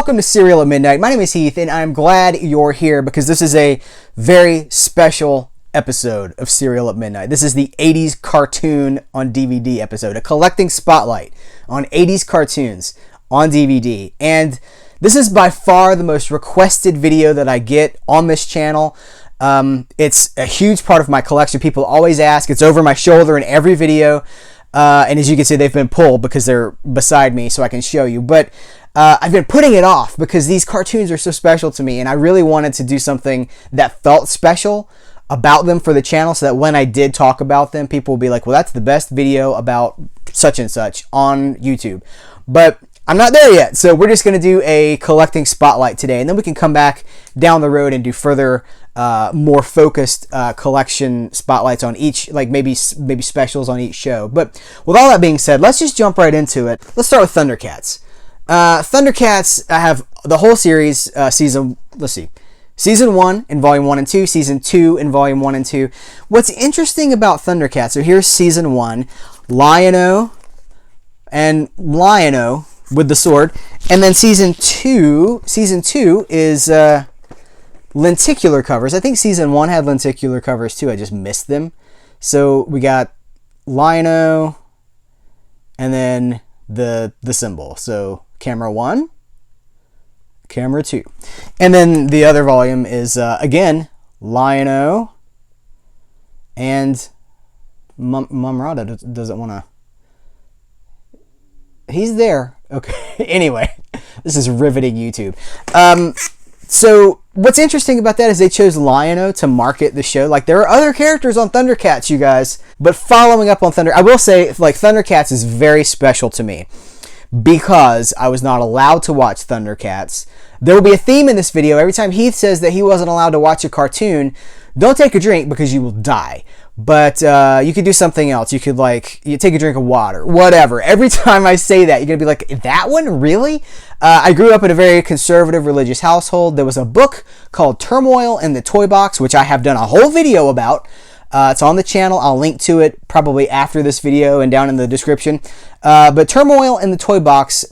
welcome to Serial at Midnight. My name is Heath, and I'm glad you're here because this is a very special episode of Serial at Midnight. This is the 80s cartoon on DVD episode, a collecting spotlight on 80s cartoons on DVD. And this is by far the most requested video that I get on this channel. It's a huge part of my collection. People always ask. It's over my shoulder in every video. And as you can see, they've been pulled because they're beside me so I can show you. But I've been putting it off because these cartoons are so special to me, and I really wanted to do something that felt special about them for the channel so that when I did talk about them, people will be like, well, that's the best video about such and such on YouTube. But I'm not there yet, so we're just going to do a collecting spotlight today, and then we can come back down the road and do further more focused collection spotlights on each, like maybe specials on each show. But with all that being said, let's just jump right into it. Let's start with Thundercats. Thundercats, I have the whole series, Season 1 in Volume 1 and 2, Season 2 in Volume 1 and 2. What's interesting about Thundercats, so here's Season 1, Lion-O with the sword, and then Season 2 is lenticular covers. I think Season 1 had lenticular covers too, I just missed them. So we got Lion-O, and then the symbol. So camera 1, camera 2. And then the other volume is, again, Lion-O, and Mumrada doesn't want to... He's there. Okay, anyway, this is riveting YouTube. So what's interesting about that is they chose Lion-O to market the show. Like, there are other characters on Thundercats, you guys, but following up on I will say, like, Thundercats is very special to me because I was not allowed to watch Thundercats. There will be a theme in this video. Every time Heath says that he wasn't allowed to watch a cartoon, don't take a drink because you will die. But you could do something else. You could, like, you take a drink of water, whatever. Every time I say that, you're going to be like, that one? Really? I grew up in a very conservative religious household. There was a book called Turmoil in the Toy Box, which I have done a whole video about. It's on the channel. I'll link to it probably after this video and down in the description. But Turmoil in the Toy Box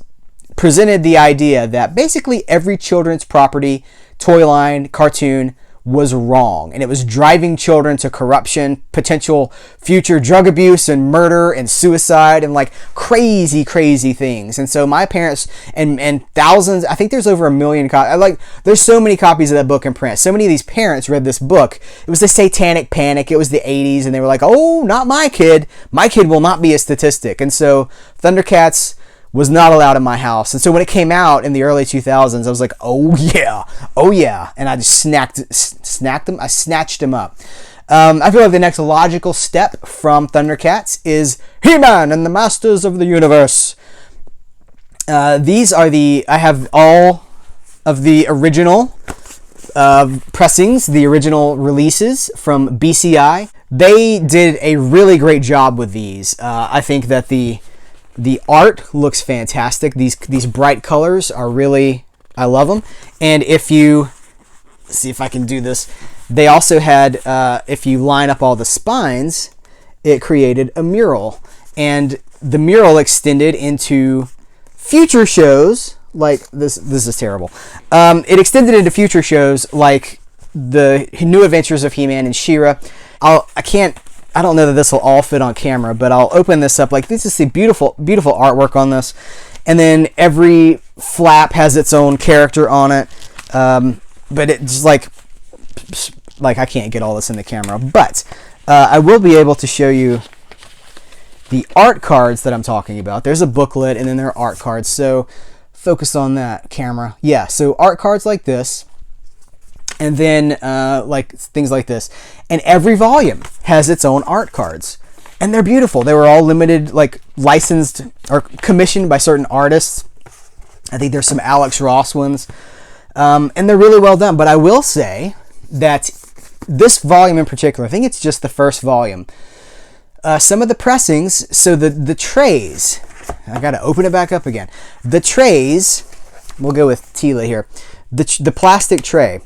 presented the idea that basically every children's property, toy line, cartoon was wrong, and it was driving children to corruption, potential future drug abuse and murder and suicide and like crazy things. And so my parents and thousands, I think there's over 1 million copies, there's so many copies of that book in print. So many of these parents read this book. It was the satanic panic. It was the 80s, and they were like, oh, not my kid will not be a statistic. And so Thundercats was not allowed in my house. And so when it came out in the early 2000s, I was like, oh yeah. And I just snatched them up. I feel like the next logical step from Thundercats is Heman and the Masters of the Universe. I have all of the original pressings, the original releases from BCI. They did a really great job with these. I think that the art looks fantastic. These bright colors are really, I love them. And if you see if I can do this, they also had, if you line up all the spines, it created a mural. And the mural extended into future shows like this. This is terrible. It extended into future shows like the New Adventures of Heman and Shira. I don't know that this will all fit on camera, but I'll open this up. Like, this is the beautiful artwork on this. And then every flap has its own character on it. But it's like I can't get all this in the camera. But I will be able to show you the art cards that I'm talking about. There's a booklet, and then there are art cards. So focus on that, camera. Yeah, so art cards like this. And then like things like this. And every volume has its own art cards. And they're beautiful. They were all limited, like licensed or commissioned by certain artists. I think there's some Alex Ross ones. And they're really well done. But I will say that this volume in particular, I think it's just the first volume. Some of the pressings, so the trays, I got to open it back up again. The trays, we'll go with Tila here. The plastic tray.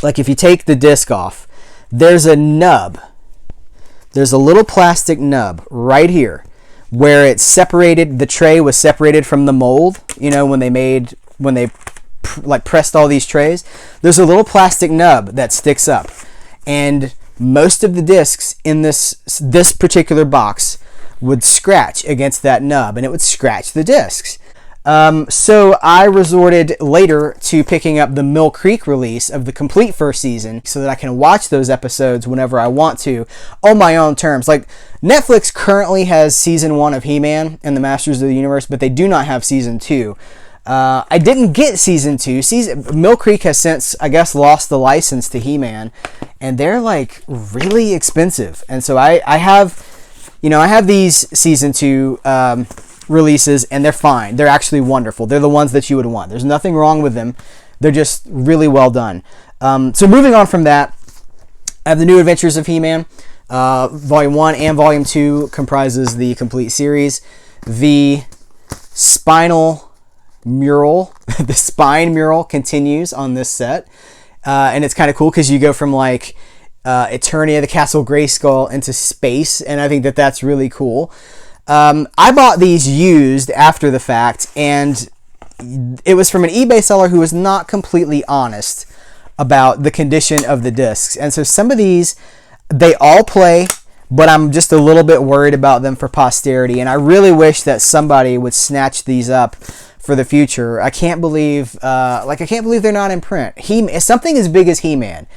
Like if you take the disc off, there's a nub. There's a little plastic nub right here where it's separated. The tray was separated from the mold, you know, when they made when they like pressed all these trays, there's a little plastic nub that sticks up, and most of the discs in this particular box would scratch against that nub, and it would scratch the discs. So I resorted later to picking up the Mill Creek release of the complete first season so that I can watch those episodes whenever I want to on my own terms. Like, Netflix currently has season 1 of He-Man and the Masters of the Universe, but they do not have season 2. I didn't get season 2. Mill Creek has since, I guess, lost the license to He-Man, and they're like really expensive. And so I have these season 2 releases, and they're fine. They're actually wonderful. They're the ones that you would want. There's nothing wrong with them. They're just really well done. So moving on from that, I have the New Adventures of He-Man. Volume 1 and Volume 2 comprises the complete series. The spinal mural, the spine mural continues on this set. And it's kind of cool because you go from like Eternia, the Castle Grayskull, into space, and I think that that's really cool. I bought these used after the fact, and it was from an eBay seller who was not completely honest about the condition of the discs. And so some of these, they all play, but I'm just a little bit worried about them for posterity, and I really wish that somebody would snatch these up for the future. I can't believe they're not in print. Something as big as He-Man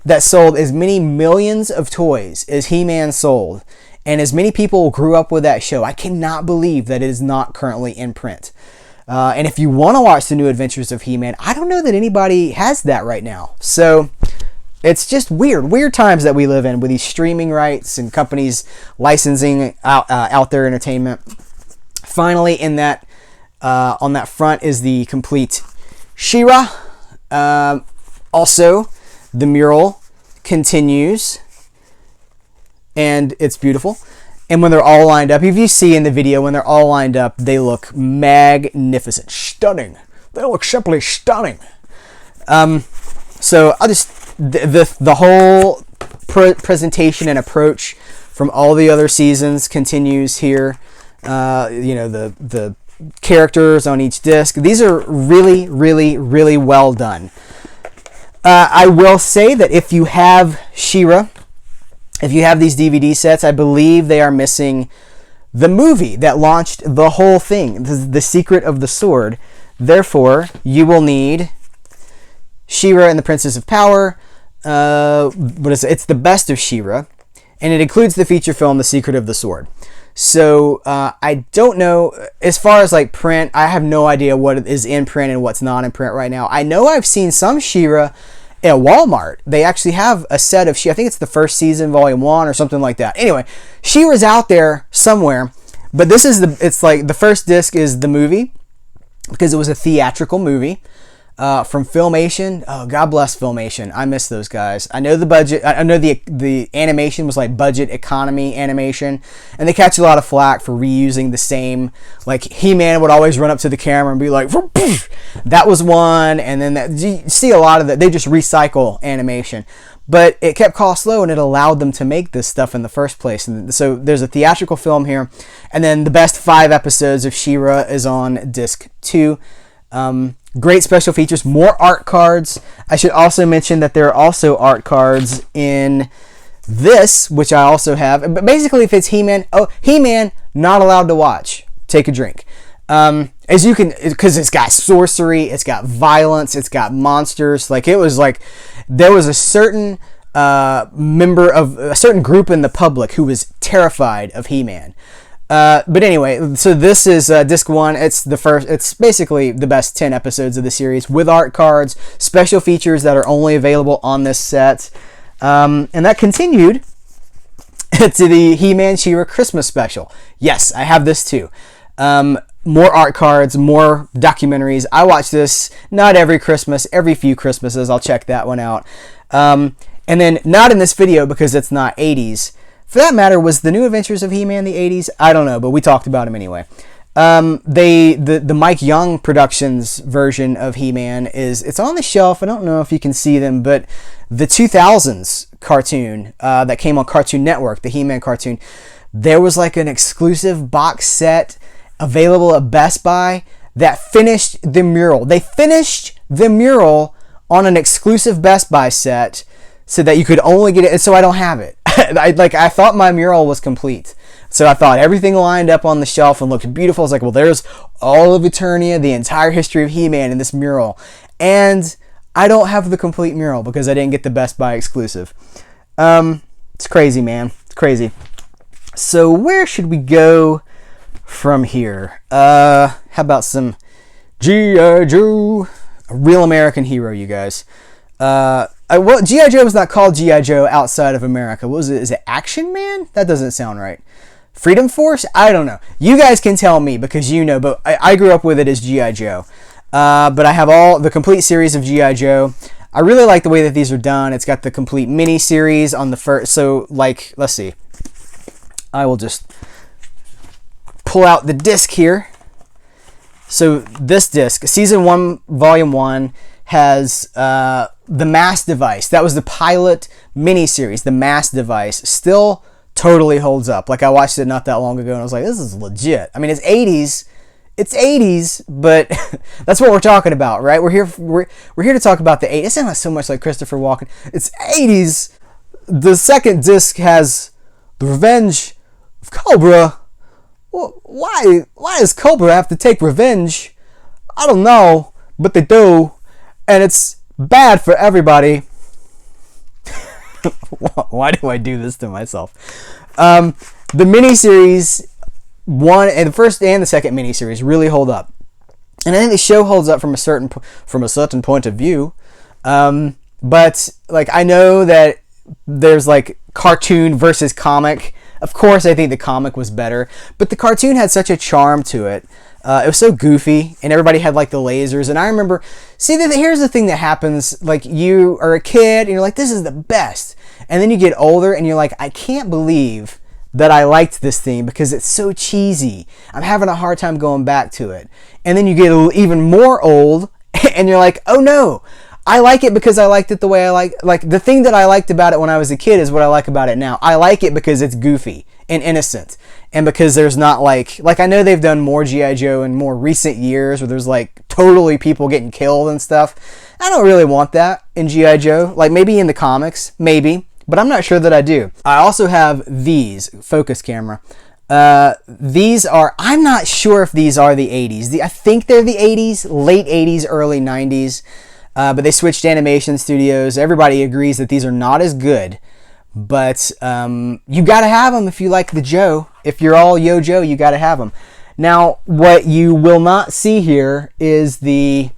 that sold as many millions of toys as He-Man sold, and as many people grew up with that show, I cannot believe that it is not currently in print. And if you want to watch the New Adventures of He-Man, I don't know that anybody has that right now. So it's just weird times that we live in with these streaming rights and companies licensing out their entertainment. Finally, in that on that front is the complete Shira. Also, the mural continues, and it's beautiful. And when they're all lined up, if you see in the video, when they're all lined up, they look magnificent, stunning. They look simply stunning. So I'll just the whole presentation and approach from all the other seasons continues here. The characters on each disc. These are really, really, really well done. I will say that if you have Shira, if you have these DVD sets, I believe they are missing the movie that launched the whole thing, The Secret of the Sword. Therefore, you will need Shira and the Princess of Power. It's the best of Shira, and it includes the feature film The Secret of the Sword. So I don't know, as far as like print, I have no idea what is in print and what's not in print right now. I know I've seen some Shira at Walmart. They actually have a set of Shira. I think it's the first season, volume 1 or something like that. Anyway, Shira's out there somewhere, but it's like the first disc is the movie, because it was a theatrical movie from Filmation. Oh, God bless Filmation. I miss those guys. I know the budget. I know the animation was like budget economy animation, and they catch a lot of flack for reusing the same. Like He-Man would always run up to the camera and be like, that was one, and then you see a lot of that. They just recycle animation, but it kept costs low, and it allowed them to make this stuff in the first place. And so there's a theatrical film here, and then the best 5 episodes of Shira is on disc 2. Great special features, more art cards. I should also mention that there are also art cards in this, which I also have. But basically, if it's He-Man, He-Man, not allowed to watch. Take a drink. As you can, because it's got sorcery, it's got violence, it's got monsters. Like, it was like, there was a certain member of a certain group in the public who was terrified of He-Man. But anyway, so this is disc 1. It's basically the best 10 episodes of the series with art cards, special features that are only available on this set. And that continued to the He-Man Shira Christmas special. Yes, I have this too. More art cards, more documentaries. I watch this not every Christmas, every few Christmases. I'll check that one out. And then not in this video because it's not 80s. For that matter, was the New Adventures of He-Man the 80s? I don't know, but we talked about him anyway. The Mike Young Productions version of He-Man it's on the shelf. I don't know if you can see them, but the 2000s cartoon that came on Cartoon Network, the He-Man cartoon, there was like an exclusive box set available at Best Buy that finished the mural. They finished the mural on an exclusive Best Buy set so that you could only get it, and so I don't have it. I thought my mural was complete. So I thought everything lined up on the shelf and looked beautiful. I was like, well, there's all of Eternia, the entire history of He-Man in this mural. And I don't have the complete mural because I didn't get the Best Buy exclusive. It's crazy, man. It's crazy. So where should we go from here? How about some G.I. Joe? A real American hero, you guys. Well, G.I. Joe was not called G.I. Joe outside of America. What was it? Is it Action Man? That doesn't sound right. Freedom Force? I don't know. You guys can tell me because you know, but I grew up with it as G.I. Joe. But I have all the complete series of G.I. Joe. I really like the way that these are done. It's got the complete mini series on the first. So, like, let's see. I will just pull out the disc here. So this disc, season 1, volume 1, has the Mass Device. That was the pilot mini series. The Mass Device still totally holds up. Like, I watched it not that long ago and I was like, this is legit. I mean, it's 80s. It's 80s, but that's what we're talking about, right? We're here to talk about the 80s. It sounds so much like Christopher Walken. It's 80s. The second disc has The Revenge of Cobra. Well, why does Cobra have to take revenge? I don't know, but they do, and it's bad for everybody. Why do I do this to myself? The miniseries, the first and the second miniseries really hold up, and I think the show holds up from a certain point of view. But like, I know that there's like cartoon versus comic. Of course, I think the comic was better, but the cartoon had such a charm to it. It was so goofy, and everybody had like the lasers. And I remember, here's the thing that happens: like, you are a kid, and you're like, "This is the best," and then you get older, and you're like, "I can't believe that I liked this thing because it's so cheesy. I'm having a hard time going back to it." And then you get even more old, and you're like, "Oh no, I like it because I liked it the way I like the thing that I liked about it when I was a kid is what I like about it now. I like it because it's goofy and innocent, and because there's not like I know they've done more G.I. Joe in more recent years where there's like totally people getting killed and stuff. I don't really want that in G.I. Joe. Like, maybe in the comics, maybe, but I'm not sure that I do. I also have these focus camera. These are, I'm not sure if these are the 80s. I think they're the 80s, late 80s, early 90s. But they switched animation studios. Everybody agrees that these are not as good, but you gotta have them if you like the Joe. If you're all Yo Joe, you gotta have them. Now, what you will not see here is the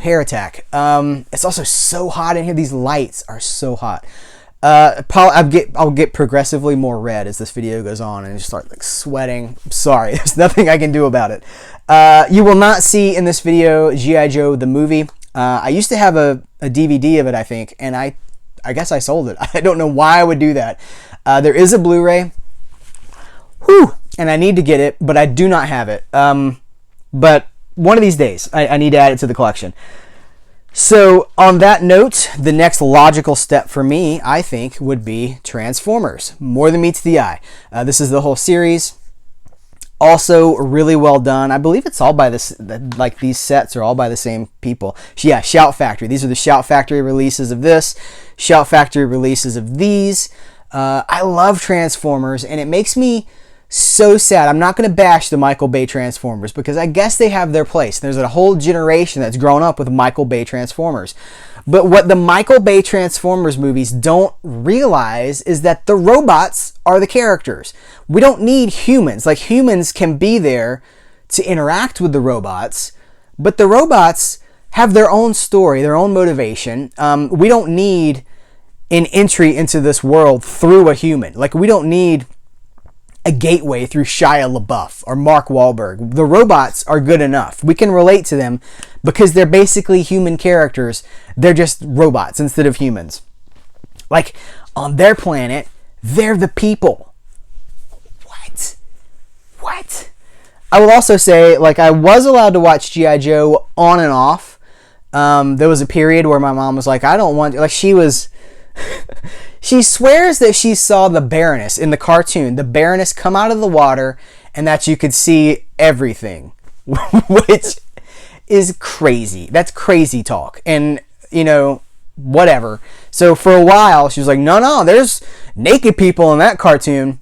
hair attack. It's also so hot in here. These lights are so hot. I'll get progressively more red as this video goes on and just start like sweating. Sorry, there's nothing I can do about it. You will not see in this video G.I. Joe the movie. I used to have a DVD of it, I think, and I guess I sold it. I don't know why I would do that. There is a Blu-ray, and I need to get it, but I do not have it. But one of these days, I need to add it to the collection. So on that note, the next logical step for me, I think, would be Transformers. More than meets the eye. This is the whole series. Also really well done. I believe it's all by this, like these sets are all by the same people. Yeah, Shout Factory. These are the Shout Factory releases of this. Shout Factory releases of these. I love Transformers, and it makes me so sad. I'm not going to bash the Michael Bay Transformers because I guess they have their place. There's a whole generation that's grown up with Michael Bay Transformers. But what the Michael Bay Transformers movies don't realize is that the robots are the characters. We don't need humans. Like, humans can be there to interact with the robots, but the robots have their own story, their own motivation. We don't need an entry into this world through a human. Like, we don't need a gateway through Shia LaBeouf or Mark Wahlberg. The robots are good enough. We can relate to them because they're basically human characters. They're just robots instead of humans. Like, on their planet, they're the people. What? I will also say, like, I was allowed to watch G.I. Joe on and off. There was a period where my mom was like, I don't want... Like, she was... She swears that she saw the Baroness in the cartoon, the Baroness come out of the water, and that you could see everything. which is crazy. That's crazy talk. And, whatever. So for a while, she was like, no, there's naked people in that cartoon.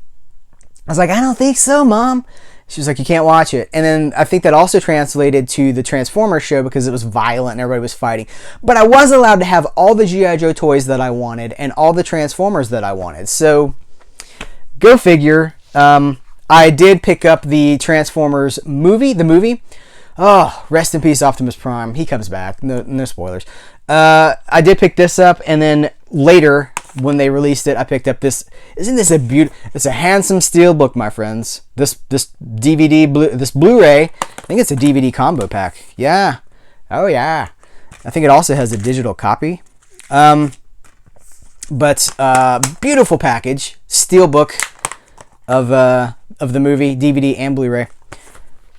I was like, I don't think so, Mom. She was like, you can't watch it. And then I think that also translated to the Transformers show because it was violent and everybody was fighting. But I was allowed to have all the G.I. Joe toys that I wanted and all the Transformers that I wanted. So, go figure. I did pick up the Transformers movie, Oh, rest in peace, Optimus Prime. He comes back. No spoilers. I did pick this up, and then later, when they released it, I picked up this. Isn't this a beautiful? It's a handsome steelbook, my friends. This DVD, this Blu-ray. I think it's a DVD combo pack. Yeah. Oh yeah. I think it also has a digital copy. But beautiful package, steelbook of the movie, DVD and Blu-ray.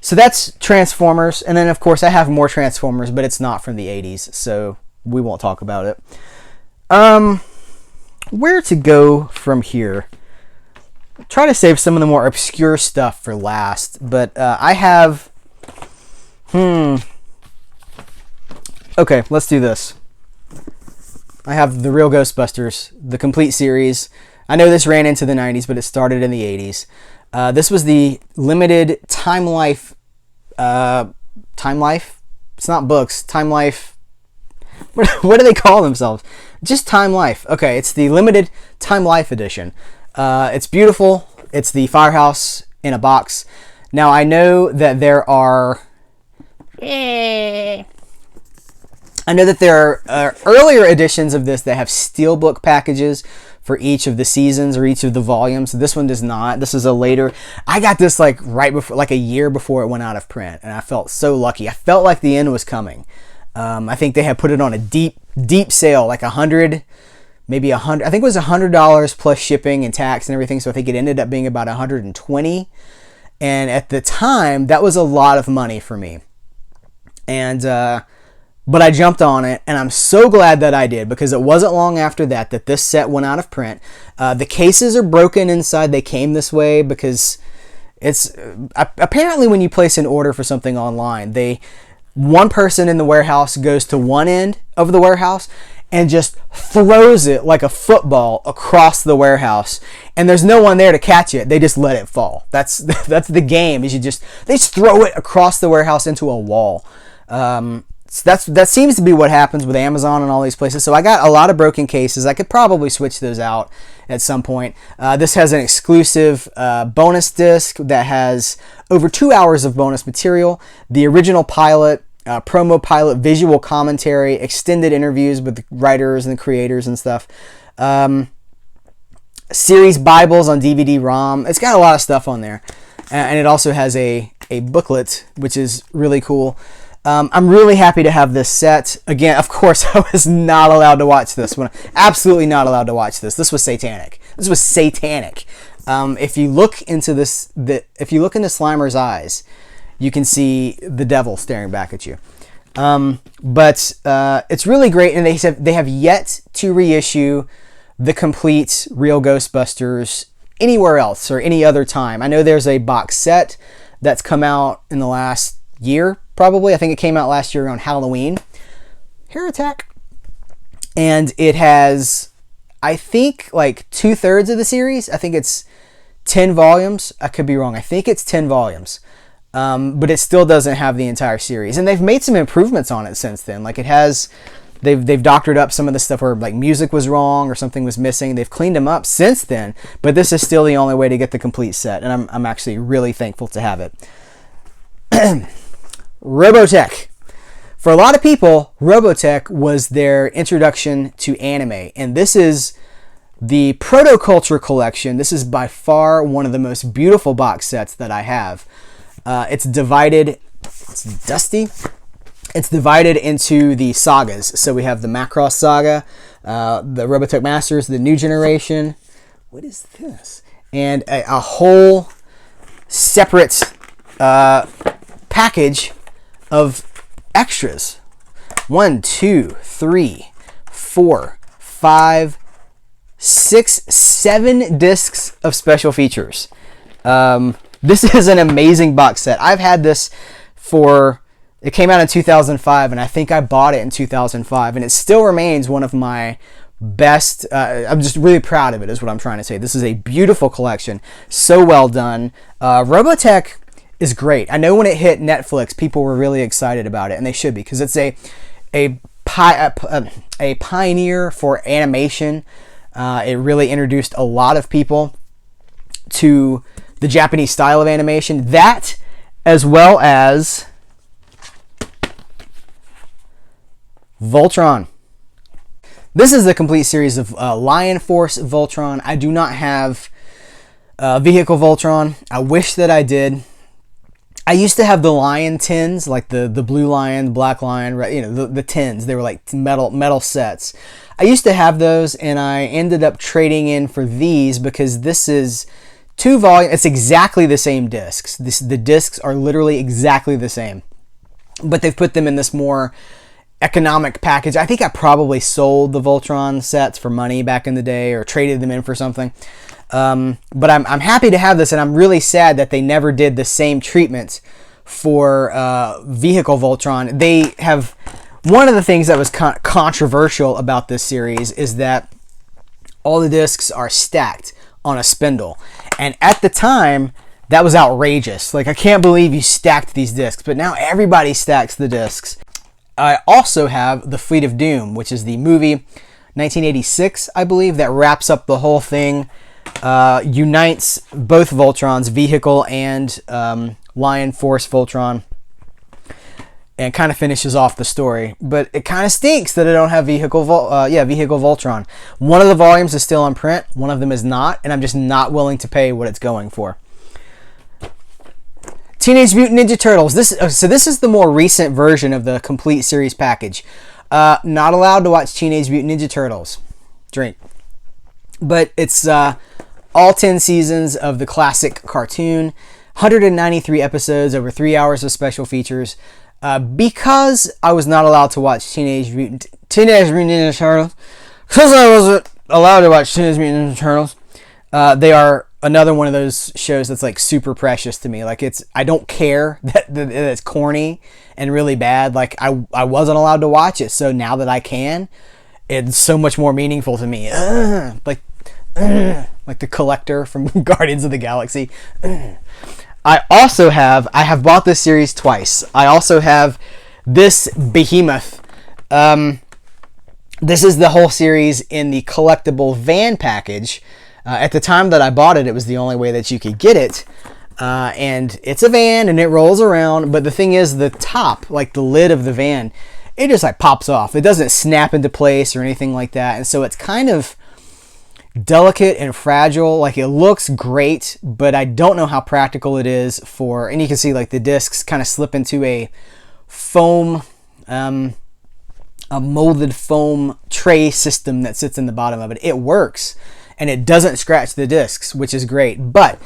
So that's Transformers, and then of course I have more Transformers, but it's not from the 80s, so we won't talk about it. Where to go from here? Try to save some of the more obscure stuff for last, but I have... Okay, let's do this. I have the real Ghostbusters, the complete series. I know this ran into the 90s, but it started in the 80s. This was the limited Time Life. Time Life? It's not books. Time Life. What do they call themselves? Just Time Life. Okay, it's the limited Time Life edition. It's beautiful. It's the Firehouse in a box. Now, I know that there are... earlier editions of this that have steelbook packages for each of the seasons or each of the volumes. This one does not. This is a later. I got this right before, a year before it went out of print, and I felt so lucky. I felt like the end was coming. I think they had put it on a deep sale, like maybe $100. I think it was $100 plus shipping and tax and everything. So I think it ended up being about $120. And at the time, that was a lot of money for me. And but I jumped on it, and I'm so glad that I did, because it wasn't long after that this set went out of print. The cases are broken inside. They came this way because it's apparently when you place an order for something online, one person in the warehouse goes to one end of the warehouse and just throws it like a football across the warehouse, and there's no one there to catch it. They just let it fall. That's the game. They just throw it across the warehouse into a wall. So that seems to be what happens with Amazon and all these places. So I got a lot of broken cases. I could probably switch those out at some point. This has an exclusive bonus disc that has over 2 hours of bonus material. The original pilot, promo pilot, visual commentary, extended interviews with the writers and the creators and stuff. Series Bibles on DVD-ROM. It's got a lot of stuff on there. And it also has a booklet, which is really cool. I'm really happy to have this set. Again, of course, I was not allowed to watch this one. Absolutely not allowed to watch this. This was satanic. If you look into Slimer's eyes, you can see the devil staring back at you. But it's really great, and they have yet to reissue the complete Real Ghostbusters anywhere else or any other time. I know there's a box set that's come out in the last year, probably. I think it came out last year around Halloween. Hair attack. And it has, I think, like 2/3 of the series. I think it's 10 volumes. I could be wrong. I think it's 10 volumes. But it still doesn't have the entire series. And they've made some improvements on it since then. Like, it has, they've doctored up some of the stuff where, like, music was wrong or something was missing. They've cleaned them up since then. But this is still the only way to get the complete set. And I'm actually really thankful to have it. Robotech. For a lot of people, Robotech was their introduction to anime, and this is the Proto-Culture collection. This is by far one of the most beautiful box sets that I have. It's divided, it's dusty. It's divided into the sagas. So we have the Macross saga, the Robotech Masters, the New Generation. What is this? And a whole separate package of extras. 1, 2, 3, 4, 5, 6, 7 discs of special features. This is an amazing box set. I've had this it came out in 2005, and I think I bought it in 2005, and it still remains one of my best. I'm just really proud of it, is what I'm trying to say. This is a beautiful collection, so well done. Robotech is great. I know when it hit Netflix, people were really excited about it, and they should be, because it's a pioneer for animation. It really introduced a lot of people to the Japanese style of animation. That, as well as Voltron. This is the complete series of Lion Force Voltron. I do not have Vehicle Voltron. I wish that I did. I used to have the lion tins, like the blue lion, the black lion, right? You know, the tins. They were like metal sets. I used to have those, and I ended up trading in for these because this is 2 volumes. It's exactly the same discs. The discs are literally exactly the same, but they've put them in this more economic package. I think I probably sold the Voltron sets for money back in the day, or traded them in for something. But I'm happy to have this, and I'm really sad that they never did the same treatment for Vehicle Voltron. They have, one of the things that was controversial about this series is that all the discs are stacked on a spindle, and at the time that was outrageous. Like, I can't believe you stacked these discs, but now everybody stacks the discs. I also have The Fleet of Doom, which is the movie 1986, I believe, that wraps up the whole thing. Unites both Voltrons, Vehicle and Lion Force Voltron, and kind of finishes off the story. But it kind of stinks that I don't have Vehicle Voltron. One of the volumes is still on print, one of them is not, and I'm just not willing to pay what it's going for. Teenage Mutant Ninja Turtles. This is the more recent version of the complete series package. Not allowed to watch Teenage Mutant Ninja Turtles. Drink. But it's all 10 seasons of the classic cartoon, 193 episodes, over 3 hours of special features. Because I was not allowed to watch Teenage Mutant Ninja Turtles, because I wasn't allowed to watch Teenage Mutant Ninja Turtles, they are another one of those shows that's like super precious to me. Like, I don't care that it's corny and really bad. Like, I wasn't allowed to watch it, so now that I can, it's so much more meaningful to me. Like the Collector from Guardians of the Galaxy. I have bought this series twice. I also have this Behemoth. This is the whole series in the collectible van package. At the time that I bought it, it was the only way that you could get it. And it's a van, and it rolls around. But the thing is, the top, like the lid of the van, it just like pops off. It doesn't snap into place or anything like that. And so it's kind of delicate and fragile. Like, it looks great, but I don't know how practical it is for, and you can see like the discs kind of slip into a foam, a molded foam tray system that sits in the bottom of it. It works, and it doesn't scratch the discs, which is great. But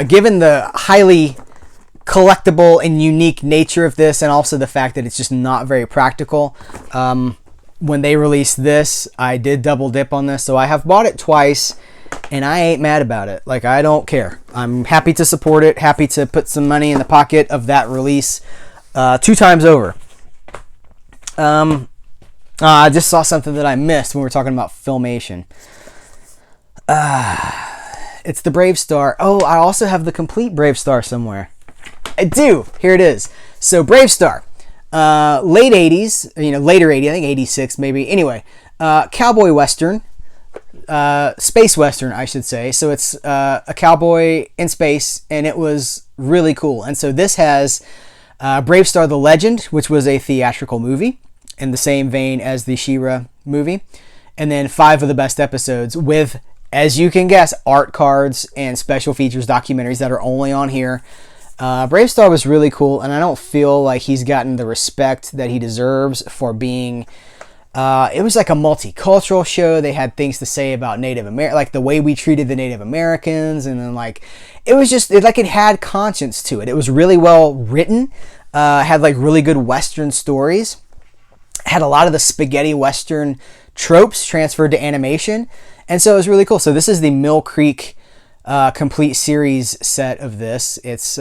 given the highly collectible and unique nature of this, and also the fact that it's just not very practical, when they released this, I did double dip on this. So I have bought it twice, and I ain't mad about it. Like, I don't care. I'm happy to support it, happy to put some money in the pocket of that release 2 times over. I just saw something that I missed when we were talking about Filmation. It's the Brave Star. Oh, I also have the complete Brave Star somewhere. I do. Here it is. So, Brave Star. Late 80s, later 80s, I think 86 maybe. Anyway, cowboy western, space western, I should say. So it's a cowboy in space, and it was really cool. And so this has Brave Star the Legend, which was a theatrical movie in the same vein as the Shira movie. And then 5 of the best episodes with, as you can guess, art cards and special features documentaries that are only on here. Brave Star was really cool, and I don't feel like he's gotten the respect that he deserves for being... it was like a multicultural show. They had things to say about Native American, like the way we treated the Native Americans, and then like it was just it had conscience to it. It was really well written. Had like really good Western stories. Had a lot of the spaghetti Western tropes transferred to animation, and so it was really cool. So this is the Mill Creek complete series set of this. It's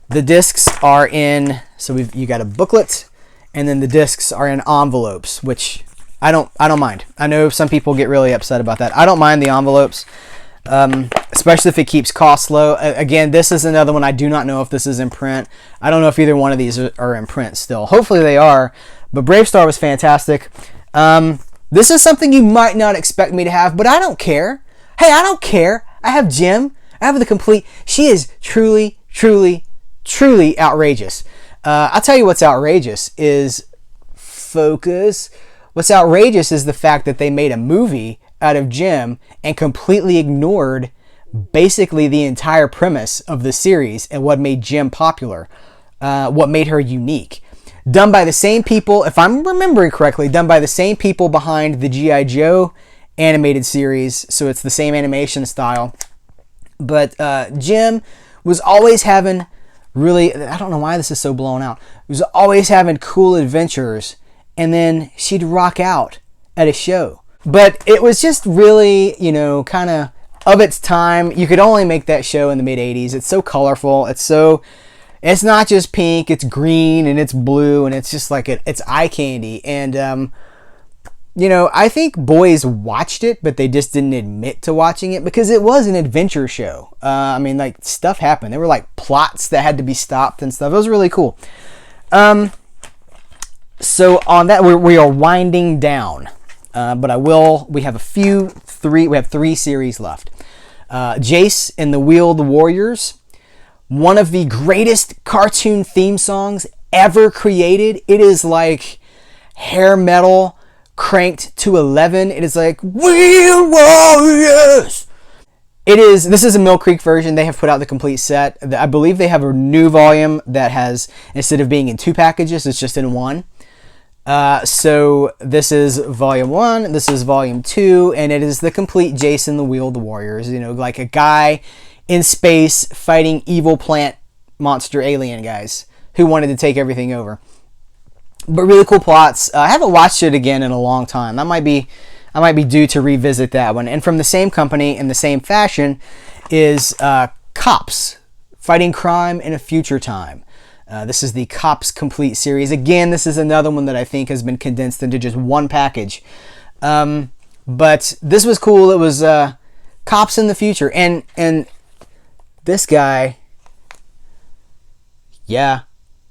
The discs are in, so you got a booklet, and then the discs are in envelopes, which I don't mind. I know some people get really upset about that. I don't mind the envelopes, especially if it keeps costs low. Again, this is another one. I do not know if this is in print. I don't know if either one of these are in print still. Hopefully they are, but Brave Star was fantastic. This is something you might not expect me to have, but I don't care. Hey, I don't care. I have Jim. I have the complete. She is truly, truly, truly outrageous. I'll tell you what's outrageous is focus. What's outrageous is the fact that they made a movie out of Jim and completely ignored basically the entire premise of the series and what made Jim popular, what made her unique. Done by the same people, if I'm remembering correctly, done by the same people behind the G.I. Joe animated series, so it's the same animation style. But Jim was always having really, I don't know why this is so blown out, was always having cool adventures, and then she'd rock out at a show. But it was just really, kind of its time. You could only make that show in the mid-'80s. It's so colorful. It's not just pink, it's green and it's blue, and it's just like it's eye candy. And I think boys watched it, but they just didn't admit to watching it because it was an adventure show. Stuff happened. There were like plots that had to be stopped and stuff. It was really cool. So on that, we are winding down. But we have three series left. Jace and the Wheeled Warriors. One of the greatest cartoon theme songs ever created. It is like hair metal cranked to 11. It is like, Wheel Warriors! This is a Mill Creek version. They have put out the complete set. I believe they have a new volume that has, instead of being in 2 packages, it's just in 1. So this is volume 1, this is volume 2, and it is the complete Jason the Wheeled Warriors. Like a guy in space fighting evil plant monster alien guys who wanted to take everything over. But really cool plots. I haven't watched it again in a long time. I might be due to revisit that one. And from the same company in the same fashion is c.o.p.s, Fighting Crime in a Future Time. This is the c.o.p.s complete series. Again, this is another one that I think has been condensed into just one package. But this was cool. It was c.o.p.s in the future. And this guy, yeah,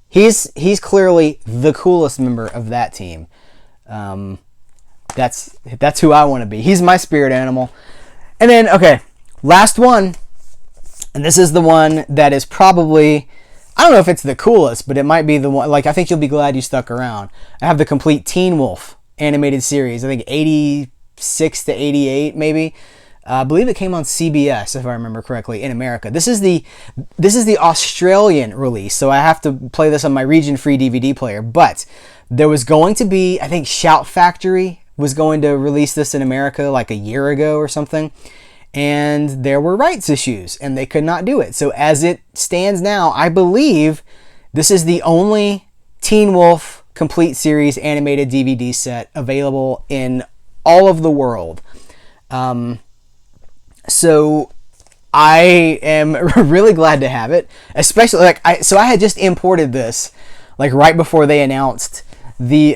he's clearly the coolest member of that team. That's who I want to be. He's my spirit animal. And then, okay, last one. And this is the one that is probably, I don't know if it's the coolest, but it might be the one, I think you'll be glad you stuck around. I have the complete Teen Wolf animated series. I think 86 to 88 maybe. I believe it came on CBS, if I remember correctly, in America. This is the Australian release, so I have to play this on my region-free DVD player. But there was going to be, I think Shout Factory was going to release this in America like a year ago or something. And there were rights issues, and they could not do it. So as it stands now, I believe this is the only Teen Wolf complete series animated DVD set available in all of the world. So I am really glad to have it, especially I had just imported this right before they announced the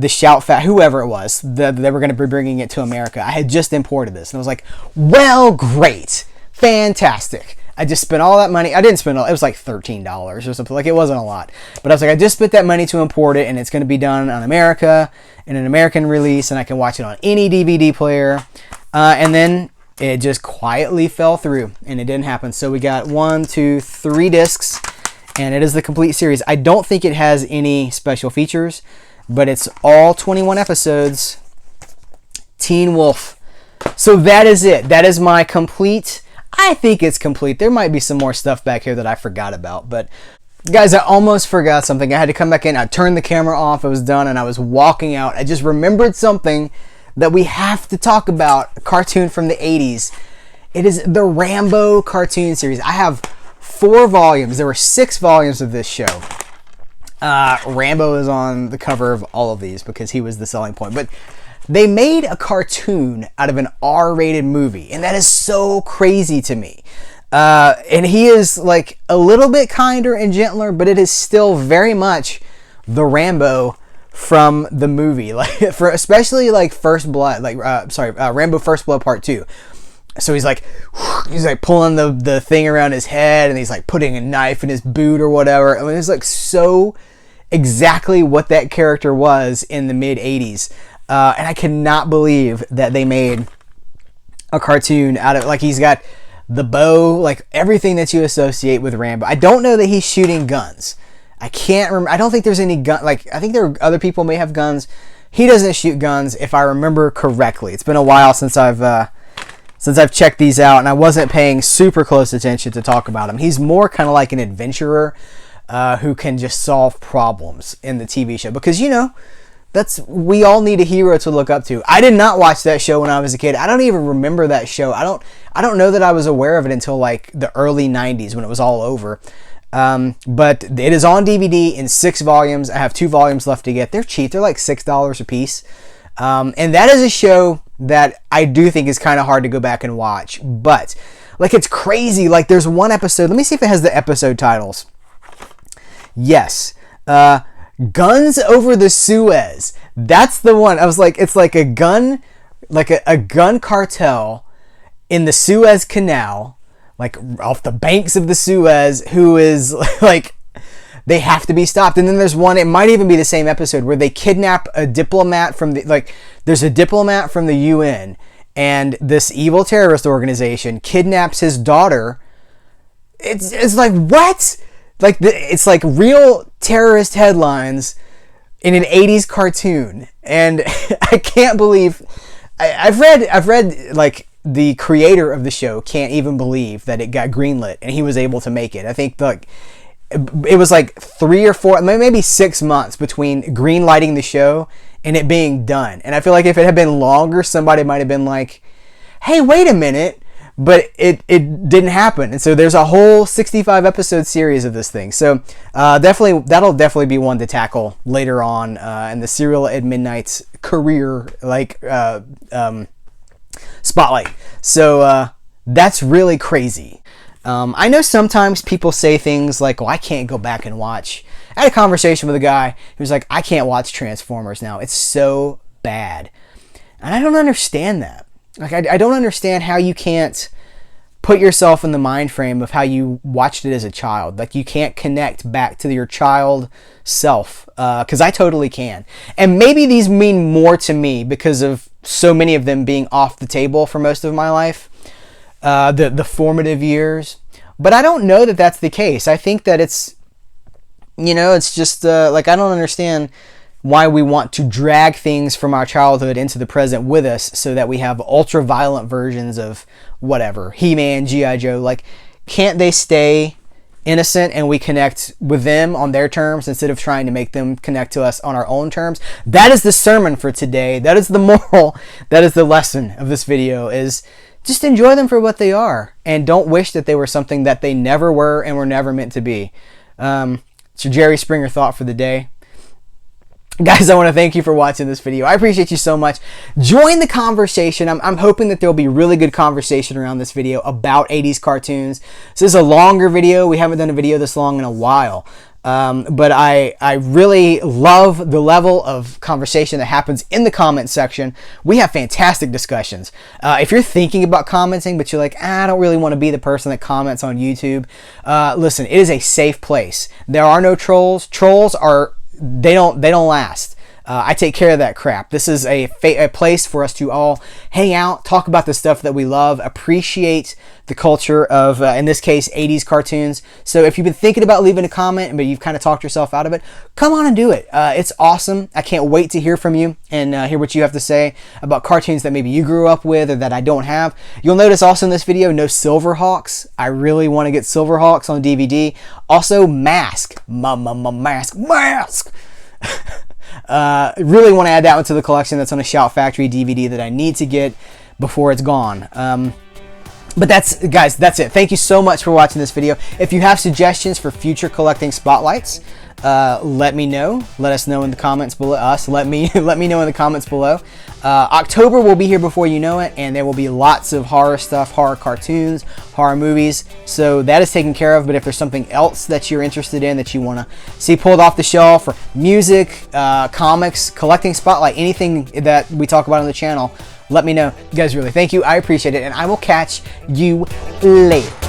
Shout Fat, whoever it was, they were going to be bringing it to America. I had just imported this, and I was like, well, great, fantastic. I just spent all that money. I didn't spend all, it was like $13 or something. It wasn't a lot, but I was like, I just spent that money to import it, and it's going to be done on America in an American release, and I can watch it on any DVD player. And then it just quietly fell through, and it didn't happen. So we got 1, 2, 3 discs, and it is the complete series. I don't think it has any special features, but it's all 21 episodes. Teen Wolf. So that is it. That is my complete. I think it's complete. There might be some more stuff back here that I forgot about, but guys, I almost forgot something. I had to come back in. I turned the camera off. It was done, and I was walking out. I just remembered something that we have to talk about, a cartoon from the 80s. It is the Rambo cartoon series. I have 4 volumes. There were 6 volumes of this show. Rambo is on the cover of all of these because he was the selling point. But they made a cartoon out of an R-rated movie, and that is so crazy to me. And he is like a little bit kinder and gentler, but it is still very much the Rambo from the movie, like for especially like First Blood, like Rambo First Blood Part 2. So he's like pulling the thing around his head, and he's like putting a knife in his boot or whatever. I mean, it's like so exactly what that character was in the mid 80s. And I cannot believe that they made a cartoon out of, like, he's got the bow, like everything that you associate with Rambo. I don't know that he's shooting guns. I can't remember. I don't think there's any gun. Like, I think there are other people may have guns. He doesn't shoot guns, if I remember correctly. It's been a while since I've checked these out, and I wasn't paying super close attention to talk about him. He's more kind of like an adventurer who can just solve problems in the TV show, because, you know, we all need a hero to look up to. I did not watch that show when I was a kid. I don't even remember that show. I don't know that I was aware of it until like the early 90s when it was all over. But it is on DVD in 6 volumes. I have 2 volumes left to get. They're cheap. They're like $6 a piece. And that is a show that I do think is kind of hard to go back and watch. But like, it's crazy. Like, there's one episode. Let me see if it has the episode titles. Yes. Guns Over the Suez. That's the one. I was like, it's like a gun cartel in the Suez Canal, like off the banks of the Suez, who is like, they have to be stopped. And then there's one, it might even be the same episode, where they kidnap a diplomat from the, like, there's a diplomat from the UN, and this evil terrorist organization kidnaps his daughter. It's like, what? Like, it's like real terrorist headlines in an 80s cartoon. And I can't believe, I've read like, the creator of the show can't even believe that it got greenlit and he was able to make it. I think like it was like 3 or 4, maybe 6 months between green lighting the show and it being done. And I feel like if it had been longer, somebody might have been like, hey, wait a minute. But it didn't happen. And so there's a whole 65 episode series of this thing. So that'll definitely be one to tackle later on in the Serial at Midnight's career, like, spotlight. So that's really crazy. I know sometimes people say things like, well, I can't go back and watch. I had a conversation with a guy who's like, I can't watch Transformers now. It's so bad. And I don't understand that. Like, I don't understand how you can't put yourself in the mind frame of how you watched it as a child. Like, you can't connect back to your child self, because I totally can. And maybe these mean more to me because of so many of them being off the table for most of my life, the formative years. But I don't know that that's the case. I think that it's, you know, it's just like, I don't understand why we want to drag things from our childhood into the present with us so that we have ultra-violent versions of whatever, Heman, G.I. Joe. Like, can't they stay innocent and we connect with them on their terms instead of trying to make them connect to us on our own terms? That is the sermon for today. That is the moral. That is the lesson of this video, is just enjoy them for what they are and don't wish that they were something that they never were and were never meant to be. It's your Jerry Springer thought for the day. Guys, I want to thank you for watching this video. I appreciate you so much. Join the conversation. I'm hoping that there'll be really good conversation around this video about 80s cartoons. This is a longer video. We haven't done a video this long in a while. But I really love the level of conversation that happens in the comment section. We have fantastic discussions. If you're thinking about commenting, but you're like, I don't really want to be the person that comments on YouTube, listen, it is a safe place. There are no trolls. Trolls are... They don't last. I take care of that crap. This is a place for us to all hang out, talk about the stuff that we love, appreciate the culture of, in this case, 80s cartoons. So if you've been thinking about leaving a comment, but you've kind of talked yourself out of it, come on and do it. It's awesome. I can't wait to hear from you and hear what you have to say about cartoons that maybe you grew up with or that I don't have. You'll notice also in this video, no Silverhawks. I really want to get Silverhawks on DVD. Also, Mask. Mask! Really want to add that one to the collection. That's on a Shout Factory DVD that I need to get before it's gone. But guys, that's it. Thank you so much for watching this video. If you have suggestions for future collecting spotlights, let me know. Let us know in the comments below. Let me know in the comments below. October will be here before you know it, and there will be lots of horror stuff, horror cartoons, horror movies. So that is taken care of. But if there's something else that you're interested in that you want to see pulled off the shelf, or music, comics, collecting spotlight, anything that we talk about on the channel, let me know. You guys, really, thank you. I appreciate it, and I will catch you later.